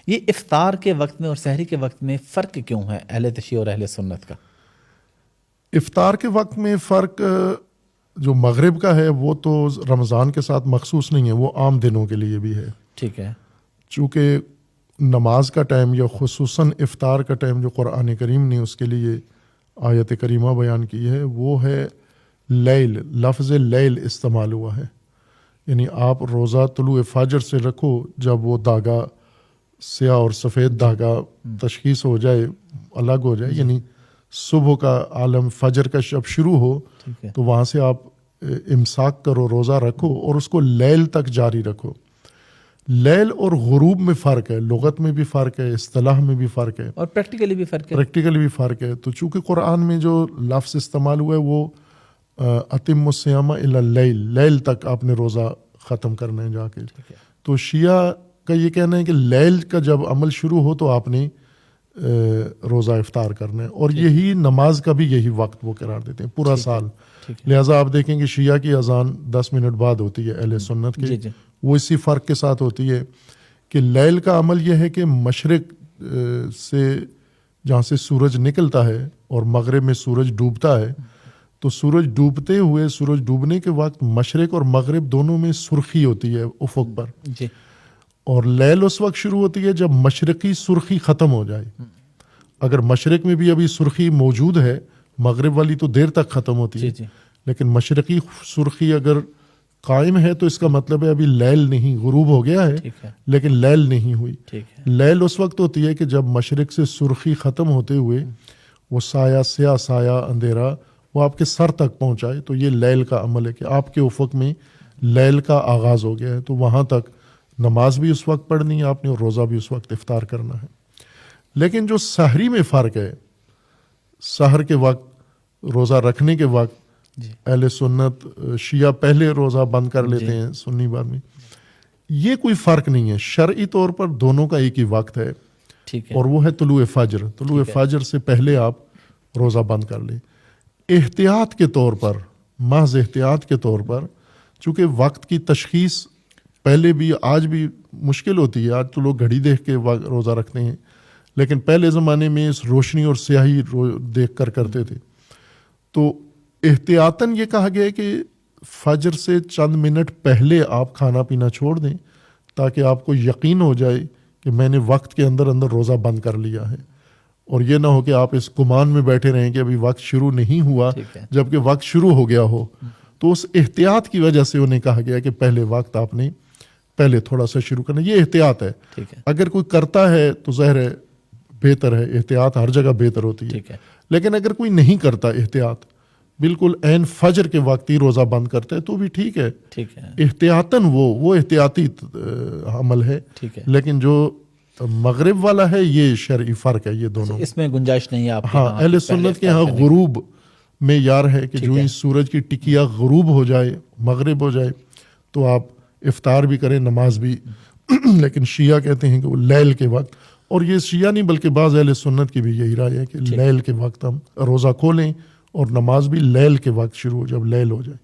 یہ افطار کے وقت میں اور سحری کے وقت میں فرق کیوں ہے اہل تشیع اور اہل سنت کا؟ افطار کے وقت میں فرق جو مغرب کا ہے وہ تو رمضان کے ساتھ مخصوص نہیں ہے، وہ عام دنوں کے لیے بھی ہے. ٹھیک ہے. چونکہ نماز کا ٹائم یا خصوصاً افطار کا ٹائم جو قرآن کریم نے اس کے لیے آیت کریمہ بیان کی ہے وہ ہے لیل. لفظ لیل استعمال ہوا ہے، یعنی آپ روزہ طلوع فجر سے رکھو، جب وہ دھاگا سیاہ اور سفید دھاگا تشخیص ہو جائے، الگ ہو جائے، یعنی صبح کا عالم فجر کا شب شروع ہو تو وہاں سے آپ امساک کرو، روزہ رکھو اور اس کو لیل تک جاری رکھو. لیل اور غروب میں فرق ہے، لغت میں بھی فرق ہے، اصطلاح میں بھی فرق ہے، اور پریکٹیکلی بھی فرق ہے. پریکٹیکلی بھی فرق ہے. تو چونکہ قرآن میں جو لفظ استعمال ہوا ہے وہ اتم الصیام الی اللیل، لیل تک آپ نے روزہ ختم کرنا ہے جا کے. تو شیعہ کا یہ کہنا ہے کہ لیل کا جب عمل شروع ہو تو آپ نے روزہ افطار کرنا ہے، اور یہی نماز کا بھی یہی وقت وہ قرار دیتے ہیں پورا سال. لہٰذا آپ دیکھیں کہ شیعہ کی اذان 10 منٹ بعد ہوتی ہے، اہل سنت کی وہ اسی فرق کے ساتھ ہوتی ہے کہ لیل کا عمل یہ ہے کہ مشرق سے جہاں سے سورج نکلتا ہے اور مغرب میں سورج ڈوبتا ہے، تو سورج ڈوبتے ہوئے سورج ڈوبنے کے وقت مشرق اور مغرب دونوں میں سرخی ہوتی ہے افق پر، اور لیل اس وقت شروع ہوتی ہے جب مشرقی سرخی ختم ہو جائے. اگر مشرق میں بھی ابھی سرخی موجود ہے، مغرب والی تو دیر تک ختم ہوتی ہے، لیکن مشرقی سرخی اگر قائم ہے تو اس کا مطلب ہے ابھی لیل نہیں، غروب ہو گیا ہے لیکن لیل نہیں ہوئی. لیل اس وقت ہوتی ہے کہ جب مشرق سے سرخی ختم ہوتے ہوئے وہ سایہ، سیاہ سایہ اندھیرا وہ آپ کے سر تک پہنچائے، تو یہ لیل کا عمل ہے کہ آپ کے افق میں لیل کا آغاز ہو گیا ہے. تو وہاں تک نماز بھی اس وقت پڑھنی ہے آپ نے اور روزہ بھی اس وقت افطار کرنا ہے. لیکن جو سحری میں فرق ہے، سحر کے وقت روزہ رکھنے کے وقت اہل سنت شیعہ پہلے روزہ بند کر لیتے ہیں، سنی بعد میں، یہ کوئی فرق نہیں ہے. شرعی طور پر دونوں کا ایک ہی وقت ہے، اور وہ ہے طلوع فجر. طلوع فجر سے پہلے آپ روزہ بند کر لیں. احتیاط کے طور پر، محض احتیاط کے طور پر، چونکہ وقت کی تشخیص پہلے بھی آج بھی مشکل ہوتی ہے، آج تو لوگ گھڑی دیکھ کے روزہ رکھتے ہیں، لیکن پہلے زمانے میں اس روشنی اور سیاہی دیکھ کر کرتے تھے. تو احتیاطاً یہ کہا گیا ہے کہ فجر سے چند منٹ پہلے آپ کھانا پینا چھوڑ دیں تاکہ آپ کو یقین ہو جائے کہ میں نے وقت کے اندر اندر روزہ بند کر لیا ہے، اور یہ نہ ہو کہ آپ اس گمان میں بیٹھے رہیں کہ ابھی وقت شروع نہیں ہوا جبکہ وقت شروع ہو گیا ہو. تو اس احتیاط کی وجہ سے انہیں کہا گیا کہ پہلے وقت آپ نے پہلے تھوڑا سا شروع کرنا. یہ احتیاط ہے. اگر کوئی کرتا ہے تو ظاہر ہے بہتر ہے، احتیاط ہر جگہ بہتر ہوتی ہے. لیکن اگر کوئی نہیں کرتا احتیاط، بالکل عین فجر کے وقت ہی روزہ بند کرتا ہے تو بھی ٹھیک ہے. احتیاطاً وہ احتیاطی عمل ہے. لیکن جو مغرب والا ہے یہ شرعی فرق ہے، یہ دونوں اس میں گنجائش نہیں ہے آپ. ہاں، اہل سنت کے ہاں غروب میں یار ہے کہ جو ہی سورج کی ٹکیا غروب ہو جائے، مغرب ہو جائے، تو آپ افطار بھی کریں، نماز بھی. لیکن شیعہ کہتے ہیں کہ وہ لیل کے وقت، اور یہ شیعہ نہیں بلکہ بعض اہل سنت کی بھی یہی رائے ہے کہ لیل کے وقت ہم روزہ کھولیں اور نماز بھی لیل کے وقت شروع ہو جب لیل ہو جائے.